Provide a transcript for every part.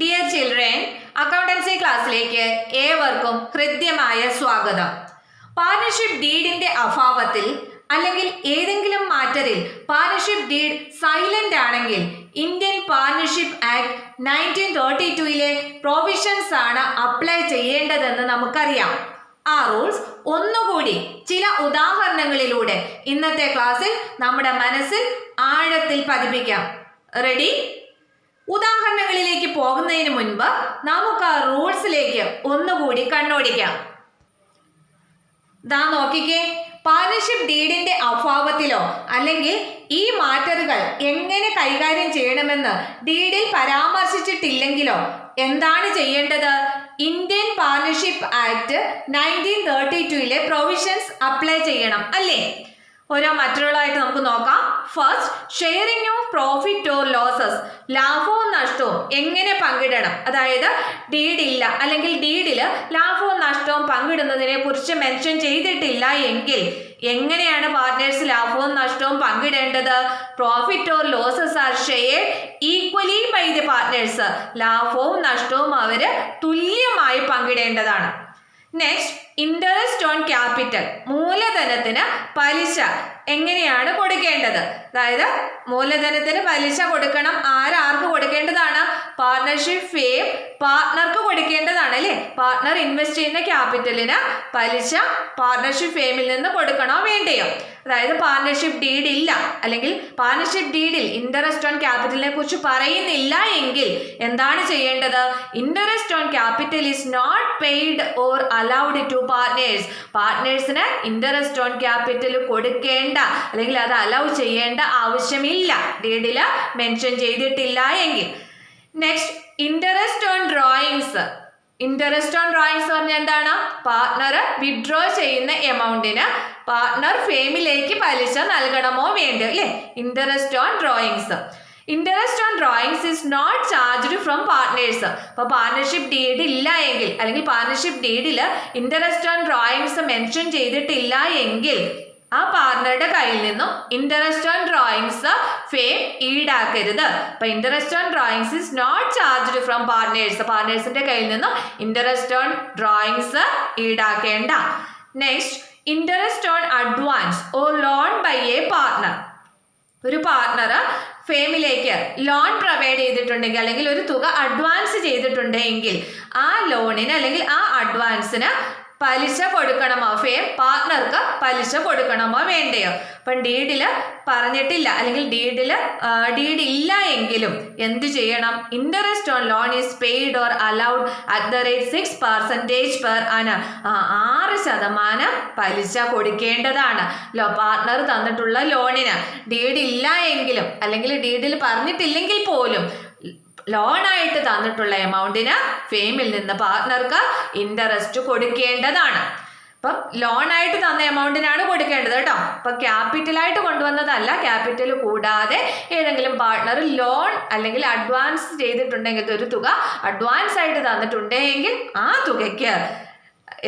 Dear children, accountancy ക്ലാസ്സിലേക്ക് ഏവർക്കും ഹൃദ്യമായ സ്വാഗതം. പാർട്ണർഷിപ്പ് ഡീഡിന്റെ അഭാവത്തിൽ അല്ലെങ്കിൽ ഏതെങ്കിലും മാറ്ററിൽ പാർട്ണർഷിപ്പ് ഡീഡ് സൈലന്റ് ആണെങ്കിൽ ഇന്ത്യൻ പാർട്ണർഷിപ്പ് ആക്ട് 1932 പ്രൊവിഷൻസ് ആണ് അപ്ലൈ ചെയ്യേണ്ടതെന്ന് നമുക്കറിയാം. ആ റൂൾസ് ഒന്നുകൂടി ചില ഉദാഹരണങ്ങളിലൂടെ ഇന്നത്തെ ക്ലാസ്സിൽ നമ്മുടെ മനസ്സിൽ ആഴത്തിൽ പതിപ്പിക്കാം. റെഡി? ഉദാഹരണങ്ങളിലേക്ക് പോകുന്നതിന് മുൻപ് നമുക്ക് ആ റൂൾസിലേക്ക് ഒന്നുകൂടി കണ്ണോടിക്കാം. ദാ നോക്കിക്കേ, പാർട്ണർഷിപ്പ് ഡീഡിന്റെ അഭാവത്തിലോ അല്ലെങ്കിൽ ഈ മാറ്ററുകൾ എങ്ങനെ കൈകാര്യം ചെയ്യണമെന്ന് ഡീഡിൽ പരാമർശിച്ചിട്ടില്ലെങ്കിലോ എന്താണ് ചെയ്യേണ്ടത്? Indian Partnership Act 1932 provisions apply ചെയ്യണം, അല്ലേ? ഓരോ മറ്റൊരാളായിട്ട് നമുക്ക് നോക്കാം. First, sharing of profit or losses, ലാഭവും നഷ്ടവും എങ്ങനെ പങ്കിടണം. അതായത് ഡീഡില്ല അല്ലെങ്കിൽ ഡീഡില് ലാഭവും നഷ്ടവും പങ്കിടുന്നതിനെ കുറിച്ച് മെൻഷൻ ചെയ്തിട്ടില്ല എങ്കിൽ എങ്ങനെയാണ് പാർട്ട്നേഴ്സ് ലാഭവും നഷ്ടവും പങ്കിടേണ്ടത്? Profit or losses are shared equally by the partners, ലാഭവും നഷ്ടവും അവര് തുല്യമായി പങ്കിടേണ്ടതാണ്. നെക്സ്റ്റ്, ഇൻട്രസ്റ്റ് ഓൺ ക്യാപിറ്റൽ, മൂലധനത്തിന് പലിശ എങ്ങനെയാണ് കൊടുക്കേണ്ടത്? അതായത് മൂലധനത്തിന് പലിശ കൊടുക്കണം. ആർക്ക് കൊടുക്കേണ്ടതാണ്? പാർട്ണർഷിപ്പ് ഫേം പാർട്ണർക്ക് കൊടുക്കേണ്ടതാണ്, അല്ലേ? പാർട്ണർ ഇൻവെസ്റ്റ് ചെയ്യുന്ന ക്യാപിറ്റലിന് പലിശ പാർട്ണർഷിപ്പ് ഫേമിൽ നിന്ന് കൊടുക്കണോ വേണ്ടയോ? അതായത് പാർട്ണർഷിപ്പ് ഡീഡ് ഇല്ല അല്ലെങ്കിൽ പാർട്ണർഷിപ്പ് ഡീഡിൽ ഇൻട്രസ്റ്റ് ഓൺ ക്യാപിറ്റലിനെ കുറിച്ച് പറയുന്നില്ല എങ്കിൽ എന്താണ് ചെയ്യേണ്ടത്? Interest on capital is not paid or allowed to partners, പാർട്ട്നേഴ്സിന് ഇൻട്രസ്റ്റ് ഓൺ ക്യാപിറ്റൽ കൊടുക്കേണ്ട അല്ലെങ്കിൽ അത് അലൗ ചെയ്യേണ്ട ആവശ്യമില്ല, ഡീഡില് മെൻഷൻ ചെയ്തിട്ടില്ല എങ്കിൽ. Next, interest on drawings. Interest on drawings പറഞ്ഞാൽ എന്താണ്? പാർട്ണർ വിഡ്രോ ചെയ്യുന്ന എമൗണ്ടിന് പാർട്ണർ ഫേമിലേക്ക് പലിശ നൽകണമോ വേണ്ടോ, അല്ലേ? Interest on drawings. Interest on drawings is not charged from partners. അപ്പോൾ പാർട്ണർഷിപ്പ് ഡീഡ് ഇല്ല എങ്കിൽ അല്ലെങ്കിൽ പാർട്ണർഷിപ്പ് ഡീഡിൽ ഇൻട്രസ്റ്റ് ഓൺ ഡ്രോയിങ്സ് മെൻഷൻ ചെയ്തിട്ടില്ല എങ്കിൽ ആ പാർട്ണറുടെ കയ്യിൽ നിന്നും ഇൻട്രസ്റ്റ് ഓൺ ഡ്രോയിങ്സ് ഫേം ഈടാക്കരുത്. അപ്പൊ interest on drawings is not charged from partners, പാർട്ട്നേഴ്സിന്റെ കയ്യിൽ നിന്നും ഇൻട്രസ്റ്റ് ഓൺ ഡ്രോയിങ്സ് ഈടാക്കേണ്ട. Next, interest on advance or loan by a partner. ഒരു പാർട്ണർ ഫേമിലേക്ക് ലോൺ പ്രൊവൈഡ് ചെയ്തിട്ടുണ്ടെങ്കിൽ അല്ലെങ്കിൽ ഒരു തുക അഡ്വാൻസ് ചെയ്തിട്ടുണ്ടെങ്കിൽ ആ ലോണിന് അല്ലെങ്കിൽ ആ അഡ്വാൻസിന് പലിശ കൊടുക്കണമോ? ഫേം പാർട്ണർക്ക് പലിശ കൊടുക്കണമോ വേണ്ടയോ? അപ്പം ഡീഡില് പറഞ്ഞിട്ടില്ല അല്ലെങ്കിൽ ഡീഡ് ഇല്ല എങ്കിലും എന്ത് ചെയ്യണം? Interest on loan is paid or allowed at the rate 6% per annum. 6% പലിശ കൊടുക്കേണ്ടതാണ് പാർട്ണർ തന്നിട്ടുള്ള ലോണിന്. ഡീഡ് ഇല്ല എങ്കിലും അല്ലെങ്കിൽ ഡീഡിൽ പറഞ്ഞിട്ടില്ലെങ്കിൽ പോലും ലോണായിട്ട് തന്നിട്ടുള്ള എമൗണ്ടിന് ഫേമിൽ നിന്ന് പാർട്ണർക്ക് ഇൻട്രസ്റ്റ് കൊടുക്കേണ്ടതാണ്. അപ്പം ലോണായിട്ട് തന്ന എമൗണ്ടിനാണ് കൊടുക്കേണ്ടത് കേട്ടോ. അപ്പം ക്യാപിറ്റലായിട്ട് കൊണ്ടുവന്നതല്ല. ക്യാപിറ്റൽ കൂടാതെ ഏതെങ്കിലും പാർട്ണർ ലോൺ അല്ലെങ്കിൽ അഡ്വാൻസ് ചെയ്തിട്ടുണ്ടെങ്കിൽ ഒരു തുക അഡ്വാൻസ് ആയിട്ട് തന്നിട്ടുണ്ടെങ്കിൽ ആ തുകയ്ക്ക്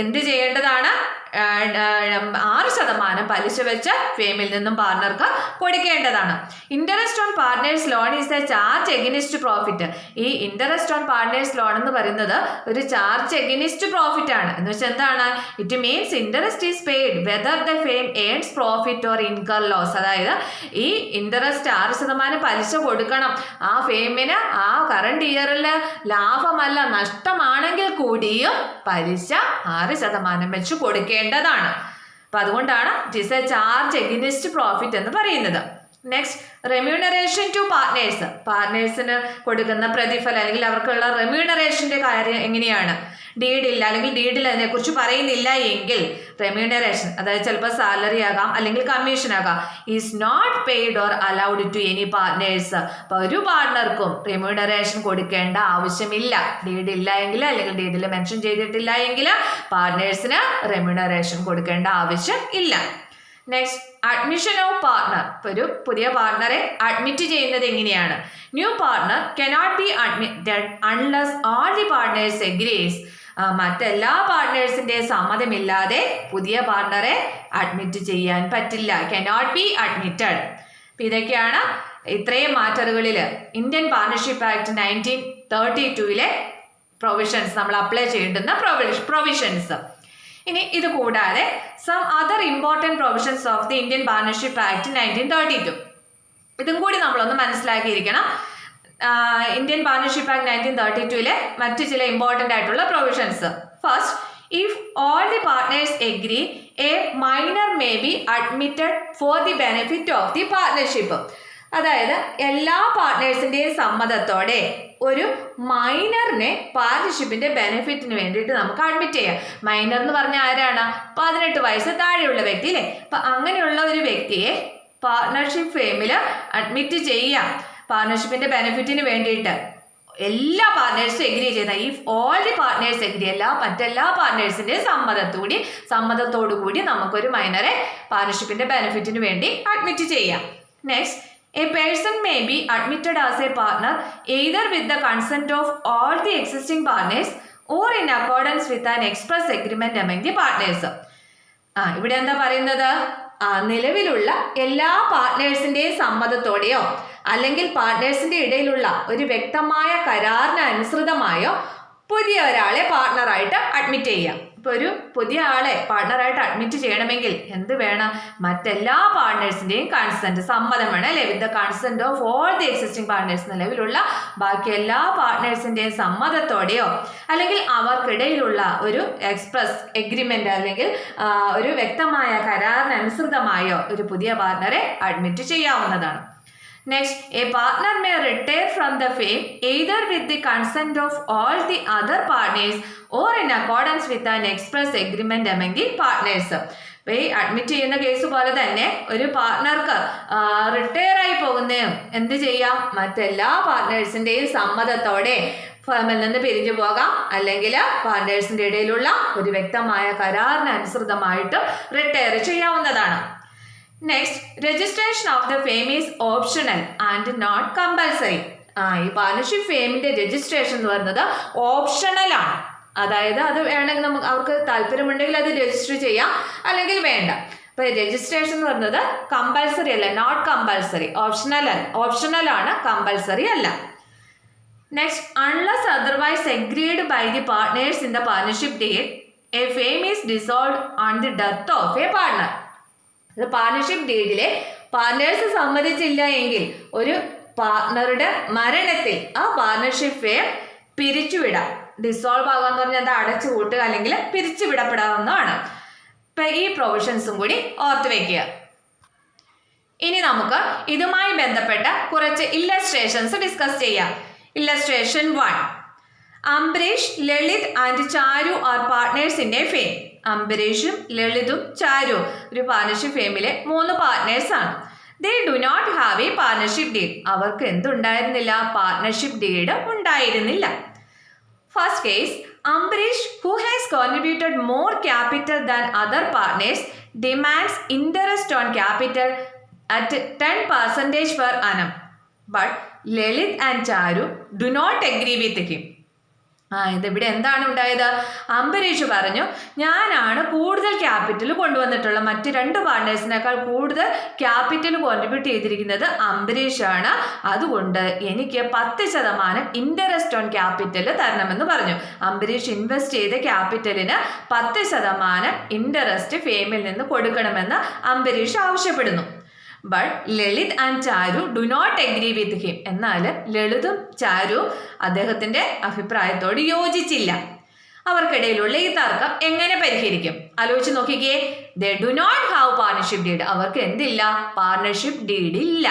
എന്ത് ചെയ്യേണ്ടതാണ്? 6% പലിശ വെച്ച് ഫേമിൽ നിന്നും പാർട്ണർക്ക് കൊടുക്കേണ്ടതാണ്. Interest on partners loan is a charge against profit. ഈ ഇൻട്രസ്റ്റ് ഓൺ പാർട്ട്നേഴ്സ് ലോൺ എന്ന് പറയുന്നത് ഒരു ചാർജ് എഗനിസ്റ്റ് പ്രോഫിറ്റ് ആണ്. എന്ന് വെച്ചാൽ എന്താണ്? It means interest is paid whether the firm earns profit or income loss. അതായത് ഈ ഇൻട്രസ്റ്റ് 6% പലിശ കൊടുക്കണം. ആ ഫേമിന് ആ കറണ്ട് ഇയറിൽ ലാഭമല്ല നഷ്ടമാണെങ്കിൽ കൂടിയും പലിശ 6% വെച്ച് കൊടുക്കേണ്ടതാണ്. അപ്പൊ അതുകൊണ്ടാണ് it is a charge against profit എന്ന് പറയുന്നത്. Next, remuneration to partners. പാർട്ട്നേഴ്സിന് കൊടുക്കുന്ന പ്രതിഫലം അല്ലെങ്കിൽ അവർക്കുള്ള റെമ്യൂണറേഷന്റെ കാര്യം എങ്ങനെയാണ്? ഡീഡില്ല അല്ലെങ്കിൽ ഡീഡിൽ അതിനെക്കുറിച്ച് പറയുന്നില്ല എങ്കിൽ റെമ്യൂണറേഷൻ, അതായത് ചിലപ്പോൾ സാലറി ആകാം അല്ലെങ്കിൽ കമ്മീഷൻ ആകാം, is not paid or allowed to any partners. അപ്പോൾ ഒരു പാർട്ട്ണർക്കും റെമ്യൂണറേഷൻ കൊടുക്കേണ്ട ആവശ്യമില്ല. ഡീഡില്ല എങ്കിൽ അല്ലെങ്കിൽ ഡീഡിൽ മെൻഷൻ ചെയ്തിട്ടില്ല എങ്കിൽ പാർട്ട്നേഴ്സിന് റെമ്യൂണറേഷൻ കൊടുക്കേണ്ട ആവശ്യം ഇല്ല. Next, admission of partner. ഇപ്പോൾ ഒരു പുതിയ പാർട്ണറെ അഡ്മിറ്റ് ചെയ്യുന്നത് എങ്ങനെയാണ്? New partner cannot be admitted unless all the partners agrees. മറ്റെല്ലാ പാർട്ട്നേഴ്സിന്റെ സമ്മതമില്ലാതെ പുതിയ പാർട്ണറെ അഡ്മിറ്റ് ചെയ്യാൻ പറ്റില്ല. Cannot be admitted. ഇതൊക്കെയാണ് ഇത്രയും മാറ്ററുകളിൽ ഇന്ത്യൻ പാർട്ണർഷിപ്പ് ആക്ട് 1932 പ്രൊവിഷൻസ് നമ്മൾ അപ്ലൈ ചെയ്യേണ്ടുന്ന പ്രൊവിഷൻസ്. ഇനി ഇത് കൂടാതെ some other important provisions of the Indian Partnership Act 1932 ഇതും കൂടി നമ്മളൊന്ന് മനസ്സിലാക്കിയിരിക്കണം. ഇന്ത്യൻ പാർട്ണർഷിപ്പ് ആക്ട് 1932 മറ്റു ചില ഇമ്പോർട്ടൻ്റ് ആയിട്ടുള്ള provisions. First, if all the partners agree a minor may be admitted for the benefit of the partnership. അതായത് എല്ലാ പാർട്ട്നേഴ്സിൻ്റെയും സമ്മതത്തോടെ ഒരു മൈനറിനെ പാർട്ണർഷിപ്പിന്റെ ബെനിഫിറ്റിന് വേണ്ടിയിട്ട് നമുക്ക് അഡ്മിറ്റ് ചെയ്യാം. മൈനർ എന്ന് പറഞ്ഞാൽ ആരാണ്? 18 വയസ്സ് താഴെയുള്ള വ്യക്തി അല്ലേ. അപ്പം അങ്ങനെയുള്ള ഒരു വ്യക്തിയെ പാർട്ണർഷിപ്പ് ഫേമിൽ അഡ്മിറ്റ് ചെയ്യാം പാർട്ണർഷിപ്പിന്റെ ബെനിഫിറ്റിന് വേണ്ടിയിട്ട്. എല്ലാ പാർട്ട്നേഴ്സും എഗ്രി ചെയ്ത, if all the partners agree, മറ്റെല്ലാ പാർട്ട്നേഴ്സിന്റെ സമ്മതത്തോടു കൂടി നമുക്കൊരു മൈനറെ പാർട്ണർഷിപ്പിന്റെ ബെനിഫിറ്റിന് വേണ്ടി അഡ്മിറ്റ് ചെയ്യാം. Next, a person may be admitted as a partner either with the consent of all the existing partners or in accordance with an express agreement among the partners. ഇവിടെ എന്താ പറയുന്നത്? നിലവിലുള്ള എല്ലാ പാർട്ട്നേഴ്സിൻ്റെയും സമ്മതത്തോടെയോ അല്ലെങ്കിൽ പാർട്ട്നേഴ്സിൻ്റെ ഇടയിലുള്ള ഒരു വ്യക്തമായ കരാറിന് അനുസൃതമായോ പുതിയ ഒരാളെ പാർട്ട്ണറായിട്ട് അഡ്മിറ്റ് ചെയ്യാം. ഇപ്പോൾ ഒരു പുതിയ ആളെ പാർട്ട്ണറായിട്ട് അഡ്മിറ്റ് ചെയ്യണമെങ്കിൽ എന്ത് വേണം? മറ്റെല്ലാ പാർട്ട്നേഴ്സിൻ്റെയും കൺസെൻറ്റ്, സമ്മതം വേണം അല്ലേ. With the consent of all the existing partners, നിലവിലുള്ള ബാക്കി എല്ലാ പാർട്ട്നേഴ്സിൻ്റെയും സമ്മതത്തോടെയോ അല്ലെങ്കിൽ അവർക്കിടയിലുള്ള ഒരു എക്സ്പ്രസ് എഗ്രിമെൻ്റ് അല്ലെങ്കിൽ ഒരു വ്യക്തമായ കരാറിനനുസൃതമായോ ഒരു പുതിയ പാർട്ട്ണറെ അഡ്മിറ്റ് ചെയ്യാവുന്നതാണ്. Next, a partner may retire from the firm either with the consent of all the other partners or in accordance with an express agreement among the partners. അപ്പോൾ ഈ അഡ്മിറ്റ് ചെയ്യുന്ന case പോലെ തന്നെ ഒരു പാർട്ട്ണർക്ക് റിട്ടയർ ആയി പോകുന്നതും എന്ത് ചെയ്യാം? മറ്റെല്ലാ പാർട്ട്നേഴ്സിൻ്റെയും സമ്മതത്തോടെ ഫേമിൽ നിന്ന് പിരിഞ്ഞു പോകാം, അല്ലെങ്കിൽ പാർട്ട്നേഴ്സിൻ്റെ ഇടയിലുള്ള ഒരു വ്യക്തമായ കരാറിനനുസൃതമായിട്ട് റിട്ടയർ ചെയ്യാവുന്നതാണ്. Next, registration of the firm is optional and not compulsory. ഈ പാർട്ണർഷിപ്പ് ഫേമിന്റെ രജിസ്ട്രേഷൻ എന്ന് പറയുന്നത് ഓപ്ഷണൽ ആണ്. അതായത് അത് വേണമെങ്കിൽ നമുക്ക് അവർക്ക് താല്പര്യമുണ്ടെങ്കിൽ അത് രജിസ്റ്റർ ചെയ്യാം, അല്ലെങ്കിൽ വേണ്ട. അപ്പോൾ രജിസ്ട്രേഷൻ എന്ന് പറയുന്നത് കമ്പൽസറി അല്ല, നോട്ട് കമ്പൽസറി, ഓപ്ഷണൽ ആണ്, കമ്പൽസറി അല്ല. Next, unless otherwise agreed by the partners in the partnership deed a firm is dissolved on the death of a partner. Partnership ഡീഡിലെ പാർട്ട്നേഴ്സ് സമ്മതിച്ചില്ല എങ്കിൽ ഒരു പാർട്ട്ണറുടെ മരണത്തിൽ ആ പാർട്ണർഷിപ്പ് ഫേം പിരിച്ചുവിടാം. ഡിസോൾവ് ആകാന്ന് പറഞ്ഞാൽ അത് അടച്ചു കൂട്ടുക അല്ലെങ്കിൽ പിരിച്ചുവിടപ്പെടാവുന്നതാണ്. ഇപ്പം ഈ പ്രൊവിഷൻസും കൂടി ഓർത്ത് വയ്ക്കുക. ഇനി നമുക്ക് ഇതുമായി ബന്ധപ്പെട്ട കുറച്ച് ഇല്ലസ്ട്രേഷൻസ് ഡിസ്കസ് ചെയ്യാം. Illustration 1. Ambarish, Lalit and Charu are partners in a firm. അംബരീഷും ലളിതും ചാരു ഒരു പാർട്ണർഷിപ്പ് ഫേമിലെ 3 പാർട്ട്നേഴ്സാണ്. They do not have a partnership deed. അവർക്ക് എന്തുണ്ടായിരുന്നില്ല? പാർട്ണർഷിപ്പ് ഡീഡ് ഉണ്ടായിരുന്നില്ല. First case, Ambarish who has contributed more capital than other partners demands interest on capital at 10% per annum. But Lalit and Charu do not agree with him. ഇതിവിടെ എന്താണ് ഉണ്ടായത്? അംബരീഷ് പറഞ്ഞു, ഞാനാണ് കൂടുതൽ capital കൊണ്ടുവന്നിട്ടുള്ള, മറ്റ് 2 പാർട്ട്നേഴ്സിനേക്കാൾ കൂടുതൽ ക്യാപിറ്റൽ കോൺട്രിബ്യൂട്ട് ചെയ്തിരിക്കുന്നത് അംബരീഷാണ്, അതുകൊണ്ട് എനിക്ക് 10% ഇൻട്രസ്റ്റ് ഓൺ ക്യാപിറ്റൽ തരണമെന്ന് പറഞ്ഞു. അംബരീഷ് ഇൻവെസ്റ്റ് ചെയ്ത ക്യാപിറ്റലിന് 10% ഇൻട്രസ്റ്റ് ഫേമിൽ നിന്ന് കൊടുക്കണമെന്ന് അംബരീഷ് ആവശ്യപ്പെടുന്നു. But Lalit and Charu do not agree with him. എന്നാൽ ലളിതും ചാരുവും അദ്ദേഹത്തിൻ്റെ അഭിപ്രായത്തോട് യോജിച്ചില്ല. അവർക്കിടയിലുള്ള ഈ തർക്കം എങ്ങനെ പരിഹരിക്കും? ആലോചിച്ച് നോക്കിക്കേ. They do not have partnership deed. അവർക്ക് എന്തില്ല? പാർട്ണർഷിപ്പ് ഡീഡ് ഇല്ല.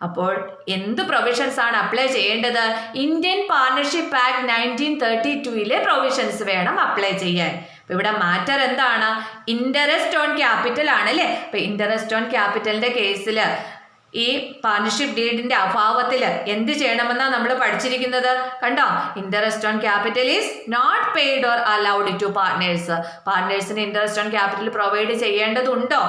അപ്പോൾ എന്ത് പ്രൊവിഷൻസ് ആണ് അപ്ലൈ ചെയ്യേണ്ടത്? ഇന്ത്യൻ പാർട്ണർഷിപ്പ് ആക്ട് 1932 പ്രൊവിഷൻസ് വേണം അപ്ലൈ ചെയ്യാൻ. അപ്പം ഇവിടെ മാറ്റർ എന്താണ്? ഇൻട്രസ്റ്റ് ഓൺ ക്യാപിറ്റൽ ആണല്ലേ. അപ്പം ഇൻട്രസ്റ്റ് ഓൺ ക്യാപിറ്റലിൻ്റെ കേസിൽ ഈ പാർട്ണർഷിപ്പ് ഡീഡിന്റെ അഭാവത്തിൽ എന്ത് ചെയ്യണമെന്നാണ് നമ്മൾ പഠിച്ചിരിക്കുന്നത്? കണ്ടോ, interest on capital is not paid or allowed to partners. പാർട്ട്നേഴ്സിന് ഇൻട്രസ്റ്റ് ഓൺ ക്യാപിറ്റൽ പ്രൊവൈഡ് ചെയ്യേണ്ടതുണ്ടോ?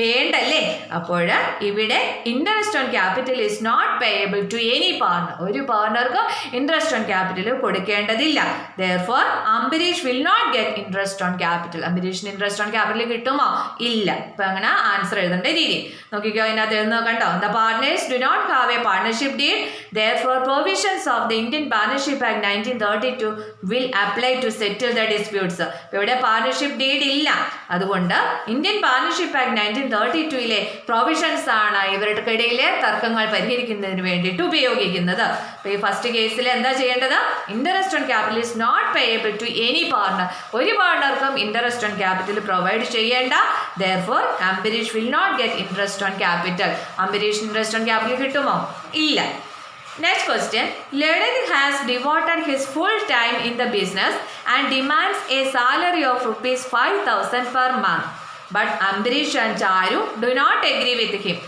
വേണ്ടല്ലേ. അപ്പോൾ ഇവിടെ interest on capital is not payable to any partner. ഒരു പാർട്ണർക്കും ഇൻട്രസ്റ്റ് ഓൺ ക്യാപിറ്റൽ കൊടുക്കേണ്ടതില്ല. Therefore Ambarish will not get interest on capital. അംബരീഷിന് interest on capital കിട്ടുമോ? ഇല്ല. ഇപ്പം അങ്ങനെ ആൻസർ എഴുതേണ്ട രീതി നോക്കിക്കോ. അതിനകത്ത് എഴുതുന്നത് കണ്ടോ, എന്താ partners do not have a partnership deed. Therefore, provisions of the Indian Partnership Act 1932 will apply to settle the disputes. ഇവിടെ പാർട്ണർഷിപ്പ് ഡീഡ് ഇല്ല, അതുകൊണ്ട് ഇന്ത്യൻ പാർട്ണർഷിപ്പ് ആക്ട് 1932 പ്രൊവിഷൻസ് ആണ് ഇവർക്കിടയിലെ തർക്കങ്ങൾ പരിഹരിക്കുന്നതിന് വേണ്ടിയിട്ട് ഉപയോഗിക്കുന്നത്. അപ്പോൾ ഈ ഫസ്റ്റ് കേസിൽ എന്താ ചെയ്യേണ്ടത്? Interest on capital is not payable to any partner. ഒരു പാർട്ണർക്കും ഇൻട്രസ്റ്റ് ഓൺ ക്യാപിറ്റൽ പ്രൊവൈഡ് ചെയ്യേണ്ട. Therefore, Ambarish will not get interest on capital. Ambarish interest on capital കിട്ടുമോ? ഇല്ല. Next question. Lalit has devoted his full time in the business and demands a salary of rupees 5,000 per month. But Ambarish and Charu do not agree with him.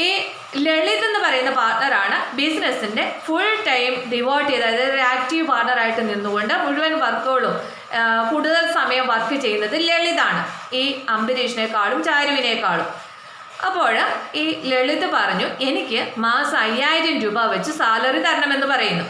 ഈ ലളിത് എന്ന് പറയുന്ന പാർട്ണറാണ് ബിസിനസ്സിൻ്റെ full time devote ചെയ്ത്, അതായത് active പാർട്ണറായിട്ട് നിന്നുകൊണ്ട് മുഴുവൻ വർക്കുകളും കൂടുതൽ സമയം വർക്ക് ചെയ്യുന്നത് ലളിതാണ്, ഈ അംബരീഷിനേക്കാളും ചാരുവിനേക്കാളും. അപ്പോൾ ഈ ലളിത് പറഞ്ഞു, എനിക്ക് മാസം 5,000 രൂപ വെച്ച് സാലറി തരണമെന്ന് പറയുന്നു.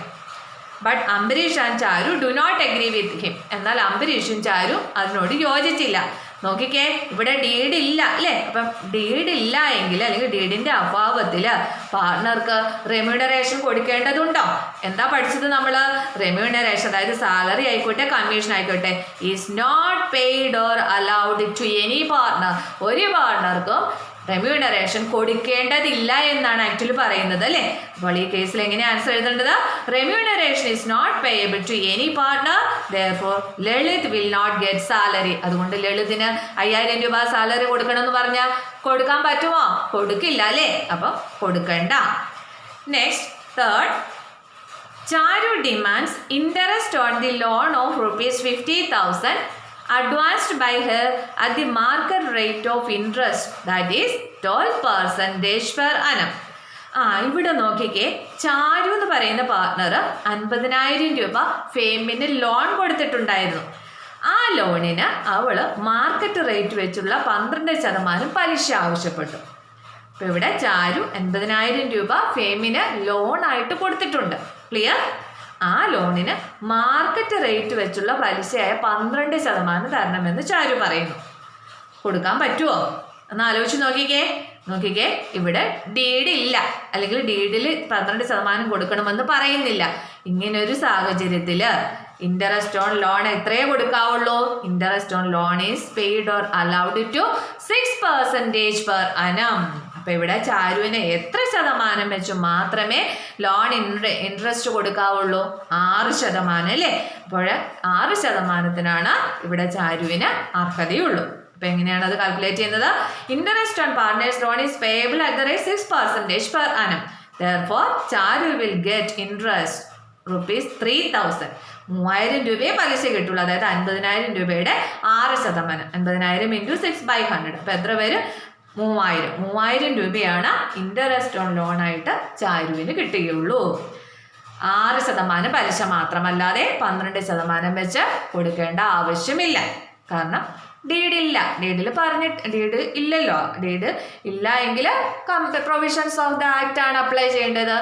But Ambarish and Charu do not agree with him. എന്നാൽ അംബരീഷും ചാരു അതിനോട് യോജിച്ചില്ല. നോക്കിക്കേ, ഇവിടെ ഡീഡ് ഇല്ല അല്ലേ? അപ്പം ഡീഡ് ഇല്ല എങ്കിൽ, അല്ലെങ്കിൽ ഡീഡിൻ്റെ അഭാവത്തിൽ പാർട്ണർക്ക് റെമ്യൂണറേഷൻ കൊടുക്കേണ്ടതുണ്ടോ? എന്താ പഠിച്ചത് നമ്മൾ? റെമ്യൂണറേഷൻ, അതായത് സാലറി ആയിക്കോട്ടെ കമ്മീഷൻ ആയിക്കോട്ടെ, is not paid or allowed to any partner. ഒരു പാർട്ണർക്കും റെമ്യൂണറേഷൻ കൊടുക്കേണ്ടതില്ല എന്നാണ് ആക്ച്വലി പറയുന്നത് അല്ലേ? അപ്പോൾ ഈ കേസിൽ എങ്ങനെ ആൻസർ എഴുതേണ്ടത്? Remuneration is not payable to any partner, therefore Lalit will not get salary. അതുകൊണ്ട് ലളിതിന് 5,000 രൂപ സാലറി കൊടുക്കണമെന്ന് പറഞ്ഞാൽ കൊടുക്കാൻ പറ്റുമോ? കൊടുക്കില്ല അല്ലേ? അപ്പം കൊടുക്കണ്ട. Next, third, Charu demands interest on the loan of ₹50,000 advanced by her at the market rate of interest, that is 12% per annum. ഇവിടെ നോക്കിക്കേ, ചാരു എന്ന് പറയുന്ന പാർട്ണർ 50,000 രൂപ ഫേമിന് ലോൺ കൊടുത്തിട്ടുണ്ടായിരുന്നു. ആ ലോണിന് അവൾ മാർക്കറ്റ് റേറ്റ് വെച്ചുള്ള 12% പലിശ ആവശ്യപ്പെട്ടു. അപ്പോൾ ഇവിടെ ചാരു 80,000 രൂപ ഫേമിന് ലോണായിട്ട് കൊടുത്തിട്ടുണ്ട്. ക്ലിയർ? ആ ലോണിന് മാർക്കറ്റ് റേറ്റ് വെച്ചുള്ള പലിശയായ 12% തരണമെന്ന് ചാരു പറയുന്നു. കൊടുക്കാൻ പറ്റുമോ എന്ന് ആലോചിച്ച് നോക്കിക്കേ, ഇവിടെ ഡീഡ് ഇല്ല, അല്ലെങ്കിൽ ഡീഡിൽ 12% കൊടുക്കണമെന്ന് പറയുന്നില്ല. ഇങ്ങനൊരു സാഹചര്യത്തിൽ ഇൻട്രസ്റ്റ് ഓൺ ലോൺ എത്രയേ കൊടുക്കാവുള്ളൂ? Interest on loan is paid or allowed to 6% per annum. അപ്പോൾ ഇവിടെ ചാരുവിന് എത്ര ശതമാനം വെച്ച് മാത്രമേ ലോൺ ഇൻട്രസ്റ്റ് കൊടുക്കാവുള്ളൂ? 6% അല്ലേ? അപ്പോൾ 6%-ത്തിനാണ് ഇവിടെ ചാരുവിന് അർഹതയുള്ളൂ. അപ്പോൾ എങ്ങനെയാണ് അത് കാൽക്കുലേറ്റ് ചെയ്യുന്നത്? Interest on partners loan is payable at the rate 6% per annum. Therefore, Charu will get interest ₹3,000. 3,000 രൂപയെ പലിശ കിട്ടുള്ളൂ. അതായത് 50,000 രൂപയുടെ 6%. 50,000 × 6/100. അപ്പോൾ എത്ര പേര്? 3,000 രൂപയാണ് ഇൻട്രസ്റ്റ് ഓൺ ലോണായിട്ട് ചാരുവിന് കിട്ടുകയുള്ളൂ. 6% പലിശ മാത്രമല്ലാതെ 12% വെച്ച് കൊടുക്കേണ്ട ആവശ്യമില്ല. കാരണം ഡീഡ് ഇല്ല. ഡീഡ് ഇല്ലല്ലോ. ഡീഡ് ഇല്ല എങ്കിൽ പ്രൊവിഷൻസ് ഓഫ് ദ ആക്ട് ആണ് അപ്ലൈ ചെയ്യേണ്ടത്.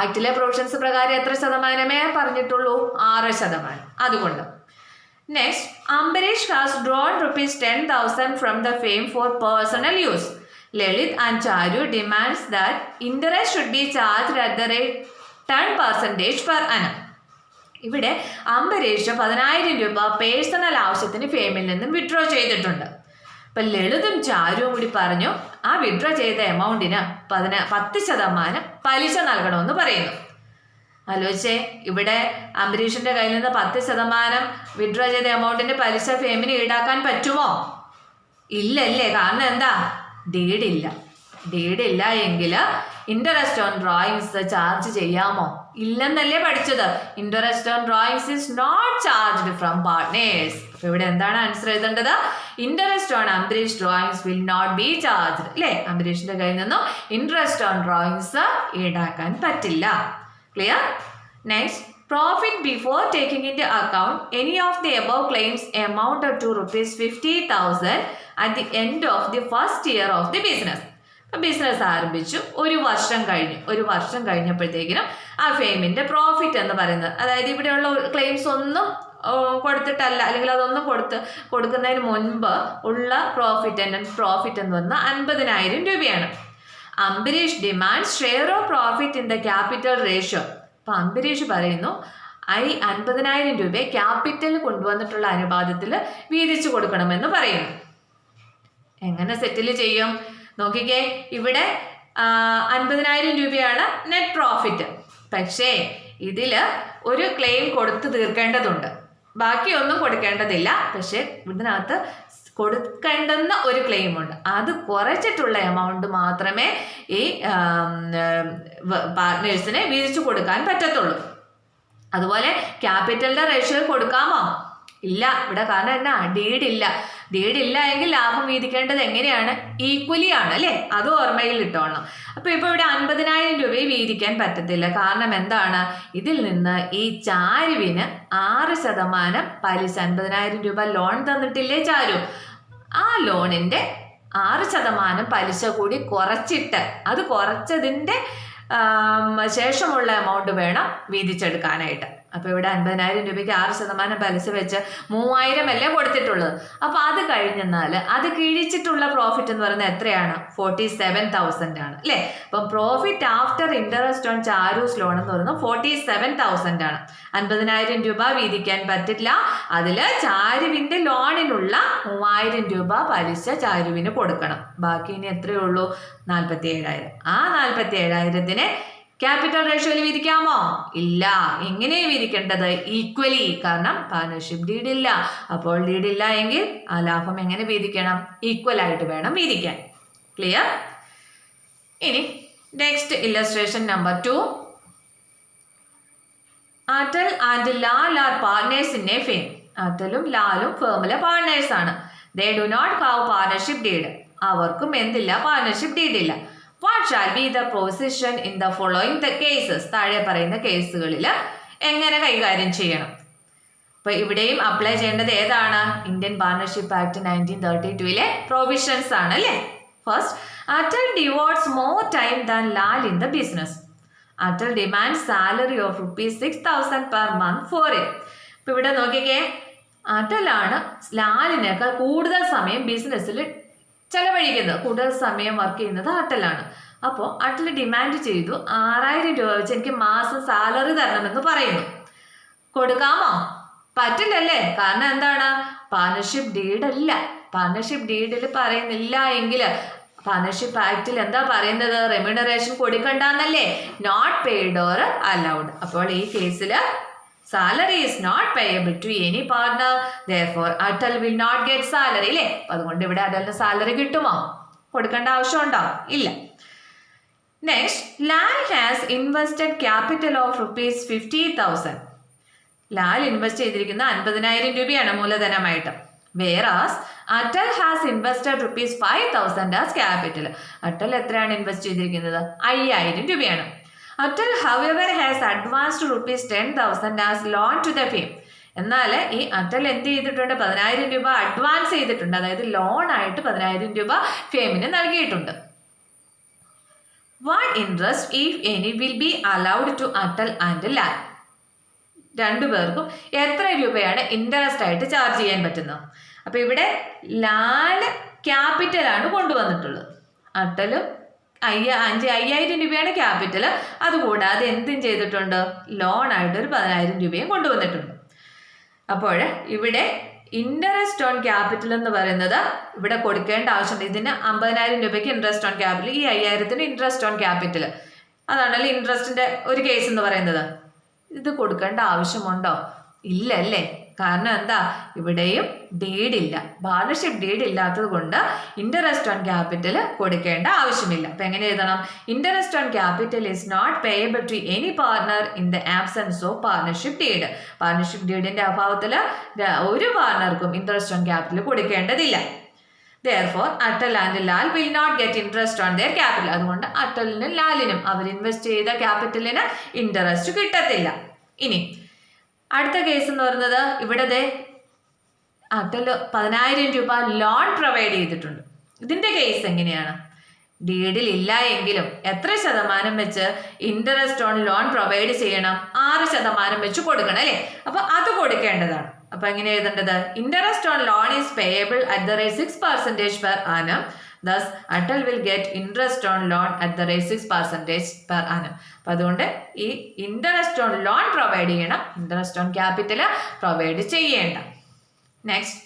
ആക്ടിലെ പ്രൊവിഷൻസ് പ്രകാരം എത്ര ശതമാനമേ പറഞ്ഞിട്ടുള്ളൂ? 6%. അതുകൊണ്ട് next, Ambareesh has drone ₹10,000 from the fame for personal use. Lalit and Charu demands that interest should be charged at the rate 10% per annum. ഇവിടെ അംബരീഷ് 10,000 രൂപ പേഴ്സണൽ ആവശ്യത്തിന് ഫെയിമിൽ നിന്നും വിഡ്രോ ചെയ്തിട്ടുണ്ട്. അപ്പം ലളിതും ചാരുവും കൂടി പറഞ്ഞു ആ വിഡ്രോ ചെയ്ത എമൗണ്ടിന് 10% പലിശ നൽകണമെന്ന് പറയുന്നു. ആലോചിച്ചേ, ഇവിടെ അംബരീഷിൻ്റെ കയ്യിൽ നിന്ന് 10% വിഡ്രോ ചെയ്ത എമൗണ്ടിൻ്റെ പലിശ ഫെയിമിന് ഈടാക്കാൻ പറ്റുമോ? ഇല്ലല്ലേ. കാരണം എന്താ? ഡീഡില്ല എങ്കിൽ ഇൻട്രസ്റ്റ് ഓൺ ഡ്രോയിങ്സ് ചാർജ് ചെയ്യാമോ? ഇല്ലെന്നല്ലേ പഠിച്ചത്. Interest on drawings is not charged from partners. അപ്പോൾ ഇവിടെ എന്താണ് ആൻസർ എഴുതേണ്ടത്? Interest on Ambarish drawings will not be charged അല്ലേ? അംബരീഷിൻ്റെ കയ്യിൽ നിന്നും ഇൻട്രസ്റ്റ് ഓൺ ഡ്രോയിങ്സ് ഈടാക്കാൻ പറ്റില്ല. Clear? Next, profit before taking into account any of the above claims amounted to ₹50,000 at the end of the first year of the business. Business ആരംഭിച്ചു, ഒരു വർഷം കഴിഞ്ഞപ്പോഴത്തേക്കിനും ആ ഫെയിമിൻ്റെ പ്രോഫിറ്റ് എന്ന് പറയുന്നത്, അതായത് ഇവിടെയുള്ള ക്ലെയിംസ് ഒന്നും കൊടുത്തിട്ടല്ല, അല്ലെങ്കിൽ അതൊന്നും കൊടുക്കുന്നതിന് മുൻപ് ഉള്ള പ്രോഫിറ്റ് എന്ന് പറഞ്ഞാൽ 50,000 രൂപയാണ്. Ambareesh demand share of profit in the capital ratio. അപ്പൊ അംബരീഷ് പറയുന്നു 50,000 രൂപയെ ക്യാപിറ്റൽ കൊണ്ടുവന്നിട്ടുള്ള അനുപാതത്തിൽ വീതിച്ചു കൊടുക്കണമെന്ന് പറയുന്നു. എങ്ങനെ സെറ്റിൽ ചെയ്യും നോക്കിക്കേ. ഇവിടെ 50,000 രൂപയാണ് നെറ്റ് പ്രോഫിറ്റ്. പക്ഷേ ഇതില് ഒരു ക്ലെയിം കൊടുത്തു തീർക്കേണ്ടതുണ്ട്, ബാക്കിയൊന്നും കൊടുക്കേണ്ടതില്ല. പക്ഷെ ഇതിനകത്ത് കൊടുക്കേണ്ടുന്ന ഒരു ക്ലെയിം ഉണ്ട്, അത് കുറച്ചിട്ടുള്ള എമൗണ്ട് മാത്രമേ ഈ പാർട്ട്നേഴ്സിനെ വീതിച്ചു കൊടുക്കാൻ പറ്റത്തുള്ളൂ. അതുപോലെ ക്യാപിറ്റലിന്റെ റേഷ്യോ കൊടുക്കാമോ? ഇല്ല. ഇവിടെ കാരണം എന്നാ, ഡീഡ് ഇല്ല എങ്കിൽ ലാഭം വീതിക്കേണ്ടത് എങ്ങനെയാണ്? ഈക്വലി ആണ് അല്ലേ? അത് ഓർമ്മയിൽ ഇട്ടോളണം. അപ്പൊ ഇപ്പൊ ഇവിടെ 50,000 രൂപയെ വീതിക്കാൻ പറ്റത്തില്ല. കാരണം എന്താണ്? ഇതിൽ നിന്ന് ഈ ചാരുവിന് 6% പലിശ, 50,000 രൂപ ലോൺ തന്നിട്ടില്ലേ ചാരു? ആ ലോണിന്റെ 6% പലിശ കൂടി കുറച്ചിട്ട്, അത് കുറച്ചതിന്റെ ശേഷമുള്ള എമൗണ്ട് വേണം വീതിച്ചെടുക്കാനായിട്ട്. അപ്പൊ ഇവിടെ 50,000 രൂപയ്ക്ക് 6% പലിശ വെച്ച് 3,000 അല്ലേ കൊടുത്തിട്ടുള്ളത്. അപ്പൊ അത് കഴിഞ്ഞെന്നാല് അത് കിഴിച്ചിട്ടുള്ള പ്രോഫിറ്റ് എന്ന് പറയുന്നത് എത്രയാണ്? 47,000 ആണ് അല്ലെ? അപ്പം profit after interest on Charu's loan എന്ന് പറയുന്നത് 47,000 ആണ്. 50,000 രൂപ വീതിക്കാൻ പറ്റില്ല. അതില് ചാരുവിന്റെ ലോണിനുള്ള 3,000 രൂപ പലിശ ചാരുവിന് കൊടുക്കണം. ബാക്കി ഇനി എത്രയേ ഉള്ളൂ? 47,000. ആ 47,000-നെ ക്യാപിറ്റൽ റേഷ്യോയിൽ വീതിക്കാമോ? ഇല്ല. എങ്ങനെ വീതിക്കേണ്ടത്? ഈക്വലി. കാരണം പാർട്ണർഷിപ്പ് ഡീഡ് ഇല്ല. അപ്പോൾ ഡീഡ് ഇല്ല എങ്കിൽ ആ ലാഭം എങ്ങനെ വീതിക്കണം? ഈക്വൽ ആയിട്ട് വേണം വീതിക്കാൻ. ക്ലിയർ? ഇനി next illustration number 2. Atal and Lal are partners in a firm. അറ്റലും ലാലും ഫേമിലെ പാർട്ട്നേഴ്സ് ആണ്. They do not have partnership deed. അവർക്കും എന്തില്ല? പാർട്ണർഷിപ്പ് ഡീഡ് ഇല്ല. What shall be the position in the following the cases? താഴെ പറയുന്ന കേസുകളിൽ എങ്ങനെ കൈകാര്യം ചെയ്യണം? അപ്പൊ ഇവിടെയും അപ്ലൈ ചെയ്യേണ്ടത് ഏതാണ്? ഇന്ത്യൻ പാർട്ണർഷിപ്പ് ആക്ട് 1932-ലെ പ്രൊവിഷൻസ് ആണ് അല്ലേ? First, Attal ഡിവോട്ട്സ് more time than Lal in the business. Attal demand salary of ₹6,000 per month for it. ഇപ്പൊ ഇവിടെ നോക്കിക്കേ, അറ്റലാണ് ലാലിനേക്കാൾ കൂടുതൽ സമയം ബിസിനസ്സിൽ ചെലവഴിക്കുന്നത്, കൂടുതൽ സമയം വർക്ക് ചെയ്യുന്നത് അറ്റലാണ്. അപ്പോൾ അറ്റൽ ഡിമാൻഡ് ചെയ്തു 6,000 രൂപ വെച്ച് എനിക്ക് മാസം സാലറി തരണമെന്ന് പറയുന്നു. കൊടുക്കാമോ? പറ്റില്ലല്ലേ? കാരണം എന്താണ്? പാർട്ണർഷിപ്പ് ഡീഡ് അല്ല. പാർട്ണർഷിപ്പ് ഡീഡിൽ പറയുന്നില്ല എങ്കിൽ പാർട്ണർഷിപ്പ് ആക്ടിൽ എന്താ പറയുന്നത്? റെമ്യൂണറേഷൻ കൊടുക്കണ്ടെന്നല്ലേ? Not paid or allowed. അപ്പോൾ ഈ കേസിൽ salary is not payable to any partner, therefore Atal will not get salary അല്ലേ? അതുകൊണ്ട് ഇവിടെ അറ്റലിന് സാലറി കിട്ടുമോ? കൊടുക്കേണ്ട ആവശ്യമുണ്ടോ? ഇല്ല. Next, Lal has invested capital of ₹50,000. Lal invest ചെയ്തിരിക്കുന്ന 50,000 രൂപയാണ് മൂലധനമായിട്ട്. Whereas Atal has invested ₹5,000 as capital. Atal എത്രയാണ് ഇൻവെസ്റ്റ് ചെയ്തിരിക്കുന്നത്? 5,000 രൂപയാണ്. Atal, however, has advanced ₹10,000 as loan to the firm. എന്നാൽ ഈ അറ്റൽ എന്ത് ചെയ്തിട്ടുണ്ട്? 10,000 രൂപ അഡ്വാൻസ് ചെയ്തിട്ടുണ്ട്. അതായത് ലോൺ ആയിട്ട് 10,000 രൂപ ഫേമിന് നൽകിയിട്ടുണ്ട്. What interest, if any, will be allowed to Atal and Lal? രണ്ടുപേർക്കും എത്ര രൂപയാണ് ഇൻട്രസ്റ്റ് ആയിട്ട് ചാർജ് ചെയ്യാൻ പറ്റുന്നത്? അപ്പൊ ഇവിടെ ലാൽ ക്യാപിറ്റലാണ് കൊണ്ടുവന്നിട്ടുള്ളത്. അറ്റലും 5,000 രൂപയാണ് ക്യാപിറ്റൽ. അതുകൂടാതെ എന്തും ചെയ്തിട്ടുണ്ട്? ലോൺ ആയിട്ട് ഒരു 10,000 രൂപയും കൊണ്ടുവന്നിട്ടുണ്ട്. അപ്പോൾ ഇവിടെ ഇൻട്രസ്റ്റ് ഓൺ ക്യാപിറ്റൽ എന്ന് പറയുന്നത് ഇവിടെ കൊടുക്കേണ്ട ആവശ്യമുണ്ട്. ഇതിന് 50,000 രൂപയ്ക്ക് ഇൻട്രസ്റ്റ് ഓൺ ക്യാപിറ്റൽ, ഈ 5,000-ന് ഇൻട്രസ്റ്റ് ഓൺ ക്യാപിറ്റൽ. അതാണല്ലോ ഇൻട്രസ്റ്റിന്റെ ഒരു കേസ് എന്ന് പറയുന്നത്. ഇത് കൊടുക്കേണ്ട ആവശ്യമുണ്ടോ? ഇല്ല അല്ലേ? കാരണം എന്താ? ഇവിടെയും ഡീഡില്ല, പാർട്ണർഷിപ്പ് ഡീഡ് ഇല്ലാത്തത് കൊണ്ട് ഇൻട്രസ്റ്റ് ഓൺ ക്യാപിറ്റൽ കൊടുക്കേണ്ട ആവശ്യമില്ല. അപ്പൊ എങ്ങനെ എഴുതണം? Interest on capital is not payable to any partner in the absence of partnership deed. Partnership ഡീഡിന്റെ അഭാവത്തിൽ ഒരു പാർട്ണർക്കും ഇൻട്രസ്റ്റ് ഓൺ ക്യാപിറ്റൽ കൊടുക്കേണ്ടതില്ല. Therefore, Atal and Lal will not get interest on their capital. അതുകൊണ്ട് അറ്റലിനും ലാലിനും അവർ ഇൻവെസ്റ്റ് ചെയ്ത ക്യാപിറ്റലിന് interest കിട്ടത്തില്ല. ഇനി അടുത്ത കേസ് എന്ന് പറയുന്നത്, ഇവിടെ അറ്റൽ 10,000 രൂപ ലോൺ പ്രൊവൈഡ് ചെയ്തിട്ടുണ്ട്. ഇതിന്റെ കേസ് എങ്ങനെയാണ്? ഡീഡിൽ ഇല്ല എങ്കിലും എത്ര ശതമാനം വെച്ച് ഇൻട്രസ്റ്റ് ഓൺ ലോൺ പ്രൊവൈഡ് ചെയ്യണം? 6% വെച്ച് കൊടുക്കണം അല്ലേ? അപ്പൊ അത് കൊടുക്കേണ്ടതാണ്. അപ്പൊ എങ്ങനെ എഴുതേണ്ടത്? Interest on loan is payable at the rate 6% per annum thus Atal will get interest on loan at the rate 6% per annum. അപ്പം അതുകൊണ്ട് ഈ ഇൻട്രസ്റ്റ് ഓൺ ലോൺ പ്രൊവൈഡ് ചെയ്യണം, ഇൻട്രസ്റ്റ് ഓൺ ക്യാപിറ്റൽ പ്രൊവൈഡ് ചെയ്യേണ്ട. Next,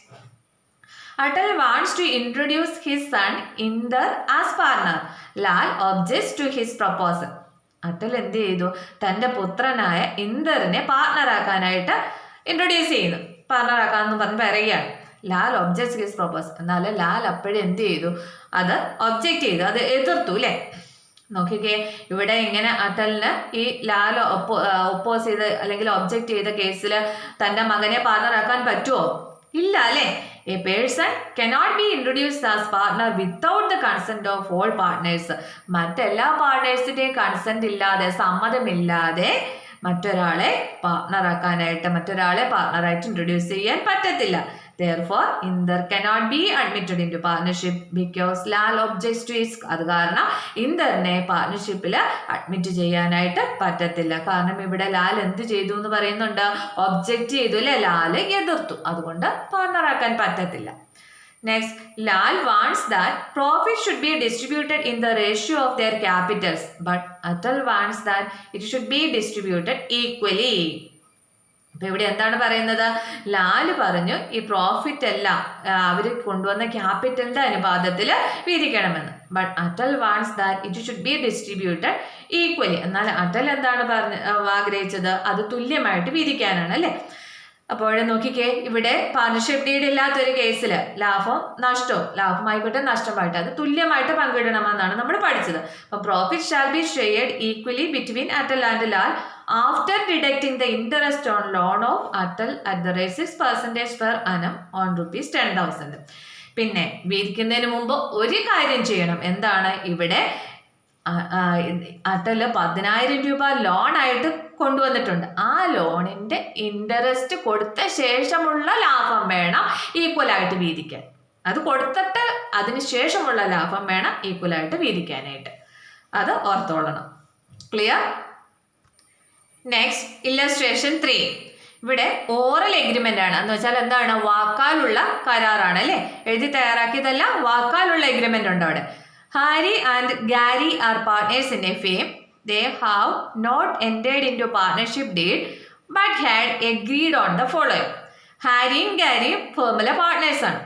Atal wants to introduce his son Inder as partner. Lal objects to his proposal. Atal എന്ത് ചെയ്തു? തൻ്റെ പുത്രനായ ഇന്ദറിനെ പാർട്ണറാക്കാനായിട്ട് introduce ചെയ്യുന്നു. പാർട്ണറാക്കാമെന്ന് പറഞ്ഞ് പറയുകയാണ്. Lal objects his proposal. എന്നാൽ ലാൽ അപ്പോഴും എന്ത് ചെയ്തു? അത് ഒബ്ജക്റ്റ് ചെയ്തു, അത് എതിർത്തു അല്ലേ? നോക്കിക്കേ, ഇവിടെ ഇങ്ങനെ അട്ടലിന് ഈ ലാൽ ഒപ്പോസ് ചെയ്ത് അല്ലെങ്കിൽ ഒബ്ജക്റ്റ് ചെയ്ത കേസിൽ തൻ്റെ മകനെ പാർട്ണറാക്കാൻ പറ്റുമോ? ഇല്ല അല്ലേ? A person cannot be introduced as partner without the consent of all partners. മറ്റെല്ലാ പാർട്ട്നേഴ്സിൻ്റെയും കൺസെന്റ് ഇല്ലാതെ, സമ്മതമില്ലാതെ മറ്റൊരാളെ പാർട്ണറായിട്ട് ഇൻട്രൊഡ്യൂസ് ചെയ്യാൻ പറ്റത്തില്ല. Therefore, Inder cannot be admitted into partnership because Lal objects to his. അത് കാരണം ഇന്ദറിനെ പാർട്ണർഷിപ്പിൽ അഡ്മിറ്റ് ചെയ്യാനായിട്ട് പറ്റത്തില്ല. കാരണം ഇവിടെ ലാൽ എന്ത് ചെയ്തു എന്ന് പറയുന്നുണ്ട്? ഒബ്ജക്റ്റ് ചെയ്തു അല്ലേ? ലാൽ എതിർത്തു, അതുകൊണ്ട് പാർട്ണറാക്കാൻ പറ്റത്തില്ല. Next, Lal wants that profit should be distributed in the ratio of their capitals, but Atal wants that it should be distributed equally. അപ്പം ഇവിടെ എന്താണ് പറയുന്നത്? ലാല് പറഞ്ഞു ഈ പ്രോഫിറ്റ് എല്ലാം അവർ കൊണ്ടുവന്ന ക്യാപിറ്റലിന്റെ അനുപാതത്തിൽ വീതിക്കണമെന്ന്. But Atal wants that it should be distributed equally. എന്നാൽ അട്ടൽ എന്താണ് ആഗ്രഹിച്ചത്? അത് തുല്യമായിട്ട് വീതിക്കാനാണ് അല്ലേ? അപ്പോൾ നോക്കിക്കേ, ഇവിടെ പാർട്ണർഷിപ്പ് ഡീഡ് ഇല്ലാത്തൊരു കേസിൽ ലാഭമായിക്കോട്ടെ നഷ്ടമായിട്ട് അത് തുല്യമായിട്ട് പങ്കിടണമെന്നാണ് നമ്മൾ പഠിച്ചത്. അപ്പം profit shall be shared equally between Atal and Lal after deducting the interest on loan of Atal at the rate 6% per annum on rupees 10,000. പിന്നെ വീതിക്കുന്നതിന് മുമ്പ് ഒരു കാര്യം ചെയ്യണം. എന്താണ്? ഇവിടെ അട്ടല് 10,000 രൂപ ലോണായിട്ട് കൊണ്ടുവന്നിട്ടുണ്ട്. ആ ലോണിന്റെ ഇൻട്രസ്റ്റ് കൊടുത്ത ശേഷമുള്ള ലാഭം വേണം ഈക്വലായിട്ട് വീതിക്കാൻ. അത് കൊടുത്തിട്ട് അതിന് ശേഷമുള്ള ലാഭം വേണം ഈക്വലായിട്ട് വീതിക്കാനായിട്ട്. അത് ഓർത്തോളണം. ക്ലിയർ? Next, illustration 3. ഇവിടെ ഓറൽ എഗ്രിമെന്റ് ആണ്. എന്ന് വെച്ചാൽ എന്താണ്? വാക്കാലുള്ള കരാറാണ് അല്ലേ? എഴുതി തയ്യാറാക്കിയതല്ല, വാക്കാലുള്ള എഗ്രിമെന്റ് ഉണ്ട് അവിടെ. Harry and Gary are partners in a firm. They have not entered into partnership deed but had agreed on the following. ഹാരിയും ഗാരിയും ഫേമിലെ പാർട്ട്നേഴ്സ് ആണ്.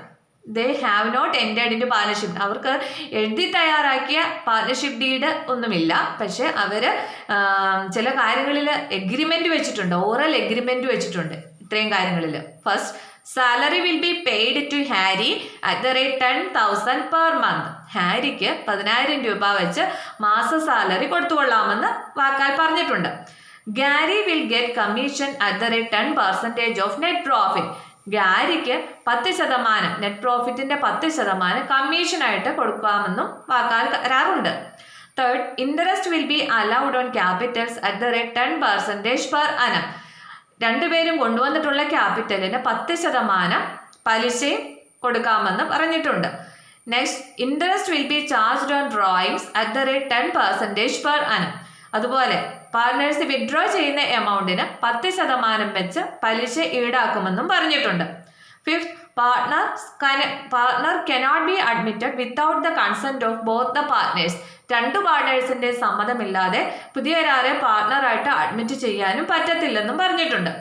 They have not entered into partnership. അവർക്ക് എഴുതി തയ്യാറാക്കിയ പാർട്ട്ണർഷിപ്പ് ഡീഡ് ഒന്നുമില്ല. പക്ഷെ അവർ ചില കാര്യങ്ങളിൽ എഗ്രിമെന്റ് വെച്ചിട്ടുണ്ട്, ഓറൽ എഗ്രിമെന്റ് വെച്ചിട്ടുണ്ട് ഇത്രയും കാര്യങ്ങളിൽ. First, salary will be paid to Harry at the rate 10,000 per month. ഹാരിക്ക് 10,000 രൂപ വെച്ച് മാസ സാലറി കൊടുത്തുകൊള്ളാമെന്ന് വാക്കാൽ പറഞ്ഞിട്ടുണ്ട്. Garry will get commission at the rate 10% of net profit. ഗാരിക്ക് 10% നെറ്റ് പ്രോഫിറ്റിന്റെ 10% കമ്മീഷനായിട്ട് കൊടുക്കാമെന്നും വാക്കാൽ കരാറുണ്ട്. Third, interest will be allowed on capitals at the rate 10% per annum. രണ്ടുപേരും കൊണ്ടുവന്നിട്ടുള്ള ക്യാപിറ്റലിന് 10% പലിശയും കൊടുക്കാമെന്ന് പറഞ്ഞിട്ടുണ്ട്. Next, interest will B charged on drawings at the rate 10% per annum. അതുപോലെ പാർട്ട്നേഴ്സ് വിഡ്രോ ചെയ്യുന്ന എമൗണ്ടിന് 10% വെച്ച് പലിശ ഈടാക്കുമെന്നും പറഞ്ഞിട്ടുണ്ട്. Fifth, partner cannot be admitted without the consent of both the partners. രണ്ടു പാർട്ട്നേഴ്സിന്റെ സമ്മതമില്ലാതെ പുതിയൊരാളെ പാർട്ട്ണറായിട്ട് അഡ്മിറ്റ് ചെയ്യാനും പറ്റത്തില്ലെന്നും പറഞ്ഞിട്ടുണ്ട്.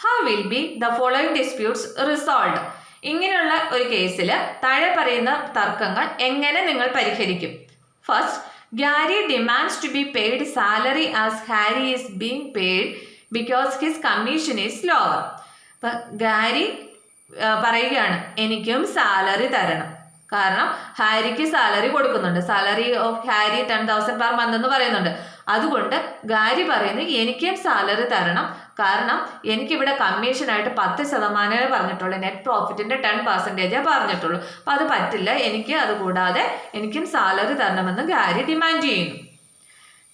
How will be the following disputes resolved. ഇങ്ങനെയുള്ള ഒരു കേസിൽ താഴെ പറയുന്ന തർക്കങ്ങൾ എങ്ങനെ നിങ്ങൾ പരിഹരിക്കും? First, Gary demands to be paid salary as Harry is being paid because his commission is lower. അപ്പം ഗാരി പറയുകയാണ്, എനിക്കും സാലറി തരണം, കാരണം ഹാരിക്ക് സാലറി കൊടുക്കുന്നുണ്ട്. Salary of Harry 10,000 per month എന്ന് പറയുന്നുണ്ട്. അതുകൊണ്ട് ഗാരി പറയുന്നു, എനിക്കും സാലറി തരണം, കാരണം എനിക്കിവിടെ കമ്മീഷനായിട്ട് 10% പറഞ്ഞിട്ടുള്ളൂ, നെറ്റ് പ്രോഫിറ്റിന്റെ 10% പറഞ്ഞിട്ടുള്ളൂ. അപ്പം അത് പറ്റില്ല, എനിക്ക് അത് കൂടാതെ എനിക്കും സാലറി തരണമെന്ന് ഗാരി ഡിമാൻഡ് ചെയ്യുന്നു.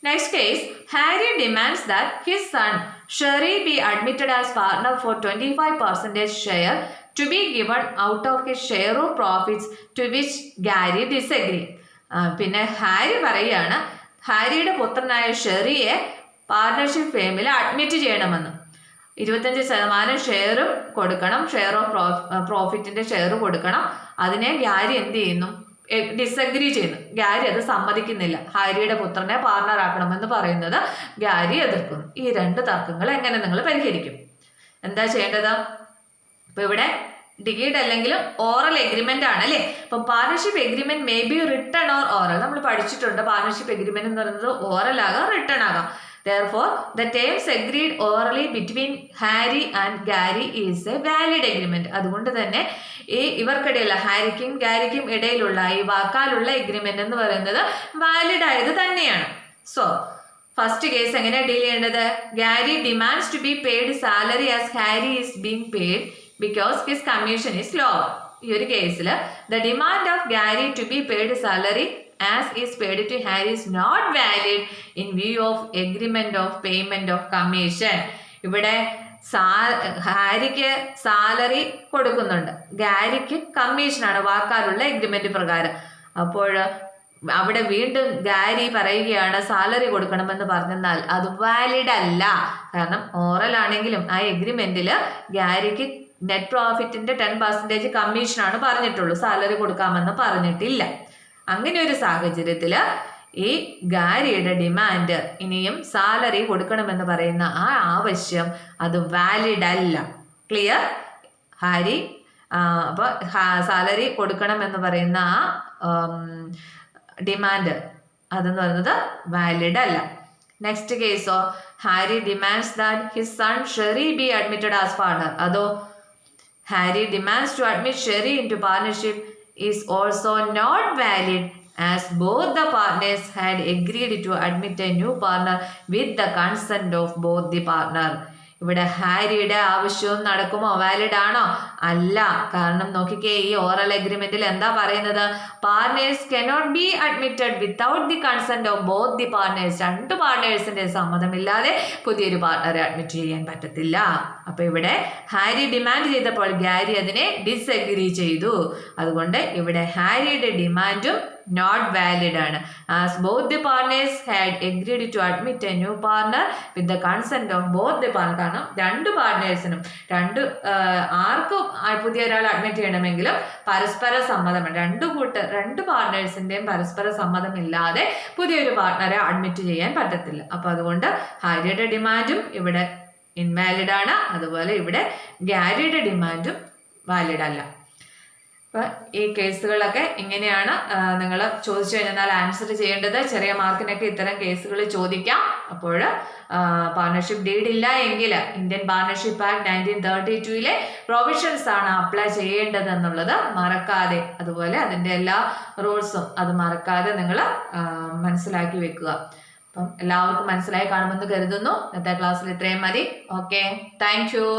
Next case, Harry demands that his son Sherry be admitted as partner for 25% share to be given out of his share of profits to which Gary disagree. പിന്നെ ഹാരി പറയുകയാണ്, ഹാരിയുടെ പുത്രനായ ഷെറിയെ partnership ഫേമിൽ admit ചെയ്യണമെന്ന്. 25% ഷെയറും കൊടുക്കണം, share of പ്രോഫിറ്റിന്റെ share കൊടുക്കണം. അതിനെ Gary എന്ത് ചെയ്യുന്നു? ഡിസഗ്രി ചെയ്യുന്നു. ഗാരി അത് സമ്മതിക്കുന്നില്ല. ഹാരിയുടെ പുത്രനെ പാർട്ണർ ആക്കണമെന്ന് പറയുന്നത് ഗാരി എതിർക്കുന്നു. ഈ 2 തർക്കങ്ങൾ എങ്ങനെ നിങ്ങൾ പരിഹരിക്കും? എന്താ ചെയ്യേണ്ടത്? അപ്പൊ ഇവിടെ ഡീഡ് അല്ലെങ്കിൽ ഓറൽ എഗ്രിമെന്റ് ആണ് അല്ലേ? അപ്പം partnership agreement may be written or oral. നമ്മൾ പഠിച്ചിട്ടുണ്ട് പാർട്ണർഷിപ്പ് എഗ്രിമെന്റ് എന്ന് പറയുന്നത് ഓറൽ ആകാം, റിട്ടൺ ആകാം. Therefore, the terms agreed orally between Harry and Gary is a valid agreement. അതുകൊണ്ട് തന്നെ ഇവർക്കിടയിലുള്ള ഹാരിക്കും ഗാരിക്കും ഇടയിലുള്ള ഈ വാക്കാലുള്ള എഗ്രിമെന്റ് എന്ന് പറയുന്നത് വാലിഡ് ആയത് തന്നെയാണ്. സോ ഫസ്റ്റ് കേസ് എങ്ങനെ ഡീൽ ചെയ്യേണ്ടത്? Gary demands to be paid salary as Harry is being paid because his commission is lower. ഈ ഒരു കേസിൽ the demand of Gary to be paid salary as is paid to Harry is not valid in view of agreement of payment of commission. ഇവിടെ ഹാരിക്ക് salary കൊടുക്കുന്നുണ്ട്, ഗാരിക്ക് കമ്മീഷനാണ് വാക്കാലുള്ള agreement പ്രകാരം. അപ്പോൾ അവിടെ വീണ്ടും ഗാരി പറയുകയാണ് സാലറി കൊടുക്കണമെന്ന് പറഞ്ഞെന്നാൽ അത് വാലിഡ് അല്ല. കാരണം ഓറൽ ആണെങ്കിലും ആ എഗ്രിമെന്റിൽ ഗാരിക്ക് നെറ്റ് പ്രോഫിറ്റിന്റെ 10% കമ്മീഷനാണ് പറഞ്ഞിട്ടുള്ളൂ, സാലറി കൊടുക്കാമെന്ന് പറഞ്ഞിട്ടില്ല. അങ്ങനെ ഒരു സാഹചര്യത്തിൽ ഈ ഗാരിയുടെ ഡിമാൻഡ് ഇനിയും സാലറി കൊടുക്കണമെന്ന് പറയുന്ന ആ ആവശ്യം അത് വാലിഡ് അല്ല. ക്ലിയർ? ഹാരി അപ്പോൾ സാലറി കൊടുക്കണമെന്ന് പറയുന്ന ആ ഡിമാൻഡ് അതെന്ന് പറയുന്നത് വാലിഡ് അല്ല. നെക്സ്റ്റ് കേസോ Harry demands that his son Sherry be admitted as partner. അതോ Harry demands to admit Sherry into partnership is also not valid as both the partners had agreed to admit a new partner with the consent of both the partner. ഇവിടെ ഹാരിയുടെ ആവശ്യവും നടക്കുമോ? Valid ആണോ? അല്ല. കാരണം നോക്കിക്കേ, ഈ oral എഗ്രിമെന്റിൽ എന്താ പറയുന്നത്? Partners cannot be admitted without the consent of both the partners. 2 പാർട്ണേഴ്സിന്റെ സമ്മതമില്ലാതെ പുതിയൊരു പാർട്ണറെ അഡ്മിറ്റ് ചെയ്യാൻ പറ്റത്തില്ല. അപ്പൊ ഇവിടെ ഹാരി ഡിമാൻഡ് ചെയ്തപ്പോൾ ഗാരി അതിനെ ഡിസഗ്രി ചെയ്തു. അതുകൊണ്ട് ഇവിടെ ഹാരിയുടെ ഡിമാൻഡും നോട്ട് വാലിഡ് ആണ്. As both the partners had agreed to admit a new partner with the consent of both the partner. കാരണം 2 പാർട്ണേഴ്സിനും ആർക്കും പുതിയ ഒരാൾ അഡ്മിറ്റ് ചെയ്യണമെങ്കിലും പരസ്പര സമ്മതം, 2 പാർട്ണേഴ്സിന്റെയും പരസ്പര സമ്മതമില്ലാതെ പുതിയൊരു പാർട്ണറെ അഡ്മിറ്റ് ചെയ്യാൻ പറ്റത്തില്ല. അപ്പൊ അതുകൊണ്ട് ഹാരിയുടെ ഡിമാൻഡും ഇവിടെ ഇൻവാലിഡ് ആണ്. അതുപോലെ ഇവിടെ ഗാരിയുടെ ഡിമാൻഡും വാലിഡ് അല്ല. അപ്പോൾ ഈ കേസുകളൊക്കെ ഇങ്ങനെയാണ് നിങ്ങൾ ചോദിച്ചു കഴിഞ്ഞാൽ ആൻസർ ചെയ്യേണ്ടത്. ചെറിയ മാർക്കിനൊക്കെ ഇത്തരം കേസുകൾ ചോദിക്കാം. അപ്പോൾ പാർട്ണർഷിപ്പ് ഡീഡ് ഇല്ല എങ്കിൽ ഇന്ത്യൻ പാർട്ണർഷിപ്പ് ആക്ട് 1932 പ്രൊവിഷൻസ് ആണ് അപ്ലൈ ചെയ്യേണ്ടത് എന്നുള്ളത് മറക്കാതെ, അതുപോലെ അതിൻ്റെ എല്ലാ റൂൾസും അത് മറക്കാതെ നിങ്ങൾ മനസ്സിലാക്കി വെക്കുക. അപ്പം എല്ലാവർക്കും മനസ്സിലായി കാണുമെന്ന് കരുതുന്നു. ഇന്നത്തെ ക്ലാസ്സിൽ ഇത്രയും മതി. Okay, thank you.